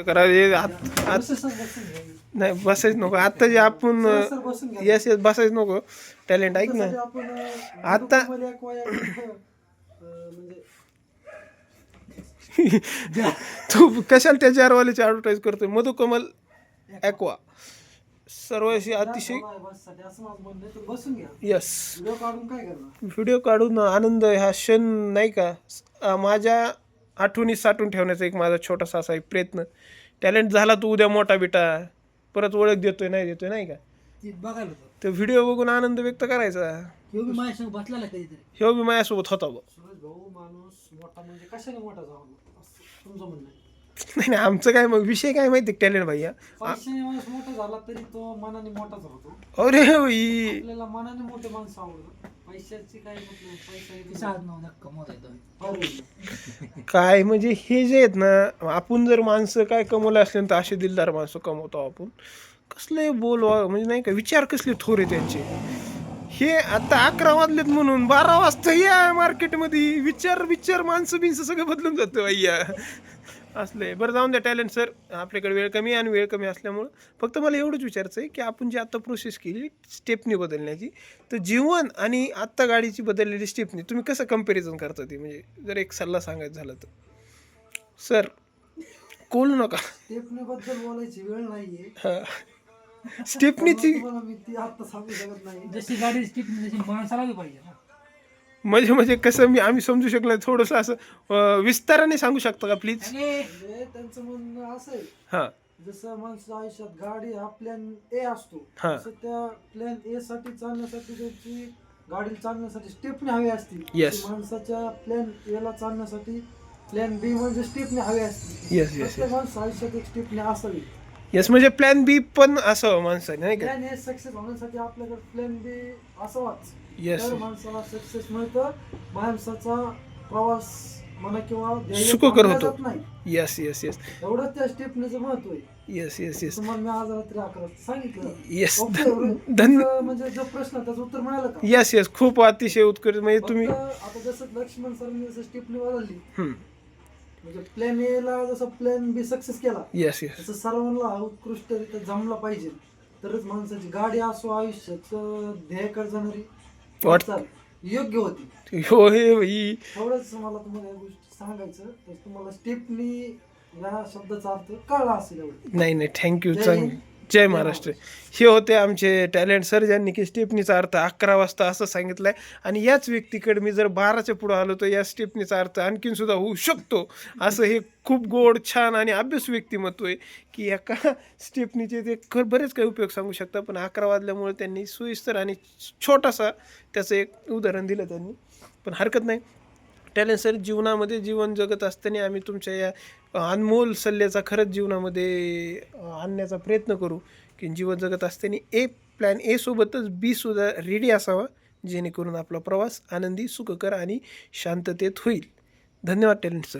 करा नाही बसायच नको आता जे आपण यस यस बसायच नको टॅलेंट ऐक ना आता तू कशाला त्या चारवाल्याची ॲडव्हर्टाईज करतोय मधुकमल ॲक्वा सर्वांशी अतिशय यस व्हिडिओ काढून आनंद हा क्षण नाही का माझ्या आठवणी साठवून ठेवण्याचा एक माझा छोटासा असा एक प्रयत्न टॅलेंट झाला तू उद्या मोठा बेटा परत ओळख देतोय नाही का बघायला तो व्हिडिओ बघून आनंद व्यक्त करायचा ह्यो बी माझ्यासोबत बसला कधीतरी ह्यो बी माझ्यासोबत होता बघ भाऊ माणूस मोठा म्हणजे कशाने मोठा जावा तुमचं म्हणणं नाही आमचं काय मग विषय काय माहिती टॅलेंट भैया पैशाने माणूस मोठा झाला तरी तो मनाने मोठाच होतो अरे भाई आपल्याला मनाने मोठे माणसं आवडतात पैशाची काय पैसा कमवता येतो काय म्हणजे हे जे आहेत ना आपण जर माणसं काय कमवलं असले तर असे दिलदार माणसं कमवतो आपण कसले बोलवा म्हणजे नाही का विचार कसले थोरे त्यांचे हे आता 11 वाजलेत म्हणून 12 वाजता या मार्केटमध्ये विचार माणसं बिनसं सगळं बदलून जातं भैया असले बरं जाऊन द्या टॅलेंट सर आपल्याकडे वेळ कमी आणि वेळ कमी असल्यामुळं फक्त मला एवढंच विचारायचं आहे की आपण जी आत्ता प्रोसेस केली स्टेपनी बदलण्याची तर जीवन आणि आत्ता गाडीची बदललेली स्टेपनी तुम्ही कसं कम्पॅरिझन करता ती म्हणजे जर एक सल्ला सांगायचं झालं तर सर कोलू नका स्टेपनीबद्दल बोलायची वेळ नाहीये स्टेपनीची मी ती आता सांगू शकत नाही जशी गाडी स्टेपनी जशी माणसाला पाहिजे ना म्हणजे कसं आम्ही समजू शकलो थोडंसं असं विस्ताराने सांगू शकता का प्लीज त्यांचं म्हणणं असं आहे हां जसं माणसाच्या आयुष्यात गाडी हा प्लॅन ए असतो तसं त्या प्लॅन ए साठी चालण्यासाठी त्याची गाडी चालण्यासाठी स्टेपनी हवी असती Yes. माणसाच्या प्लॅन ए ला चालण्यासाठी प्लॅन बी म्हणजे स्टेपनी हवी असते येस प्रत्येक माणसाच्या आयुष्यात एक स्टेपनी असावी येस म्हणजे प्लॅन बी पण असं माणसाने नाही का प्लॅन ए सक्सेस होण्यासाठी आपल्याकडे प्लॅन बी असावाच येस तर माणसाला सक्सेस मिळतं माणसाचा प्रवास म्हणा किंवा ध्येय सुखकर थांबला होतो. जात नाही येस एवढंच त्या स्टेपनीचं महत्व आहे येस तुम्हाला मी आज रात्री 11 सांगितलं येस ओके, धन्य तुमचं म्हणजे जो प्रश्न त्याचं उत्तर मिळालं का येस खूप अतिशय उत्कृष्ट म्हणजे तुम्ही फक्त आता जसं लक्ष्मण सरांनी जसं स्टेपनी बदलली हम्म. म्हणजे प्लॅन ए ला जसं प्लॅन बी सक्सेस केला येस तसं सर्वांना उत्कृष्टरित्या जमला पाहिजे तरच माणसाची गाडी असो आयुष्यात ध्येयाकडे जाणारी वाटचाल योग्य होती हो हे भाई एवढंच मला तुम्हाला या गोष्टी सांगायचं तर तुम्हाला स्टेपनी या शब्दाचा अर्थ कळला असेल एवढं नाही थँक्यू जय चांग हिंद, जय महाराष्ट्र हे होते आमचे टॅलेंट सर ज्यांनी की स्टेपनीचा अर्थ 11 वाजता असं सांगितलंय आणि याच व्यक्तीकडे मी जर 12च्या पुढे आलो तर या स्टेपनीचा अर्थ आणखीन सुद्धा होऊ शकतो असं हे खूप गोड छान आणि अभ्यास व्यक्तिमत्व आहे की एका स्टेपनीचे ते बरेच काही उपयोग सांगू शकतात पण 11 वाजल्यामुळे त्यांनी सोयीस्तर आणि छोटासा त्याचं एक उदाहरण दिलं त्यांनी पण हरकत नाही टॅलेंट सर जीवनामध्ये जीवन जगत असताना आम्ही तुमच्या या अनमोल सल्ल्याचा खरंच जीवनामध्ये आणण्याचा प्रयत्न करू की जीवन जगत असताना प्लॅन ए सोबतच बी सुद्धा रेडी असावा जेणेकरून आपला प्रवास आनंदी सुखकर आणि शांततेत होईल धन्यवाद टॅलेंट सर